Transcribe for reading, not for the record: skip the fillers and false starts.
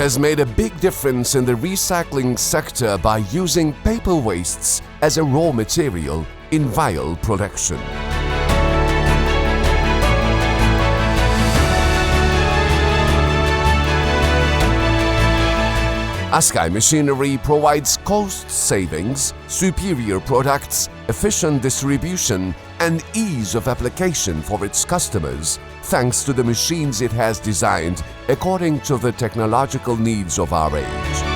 has made a big difference in the recycling sector by using paper wastes as a raw material in vinyl production. Askay Machinery provides cost savings, superior products, efficient distribution, and ease of application for its customers, thanks to the machines it has designed according to the technological needs of our age.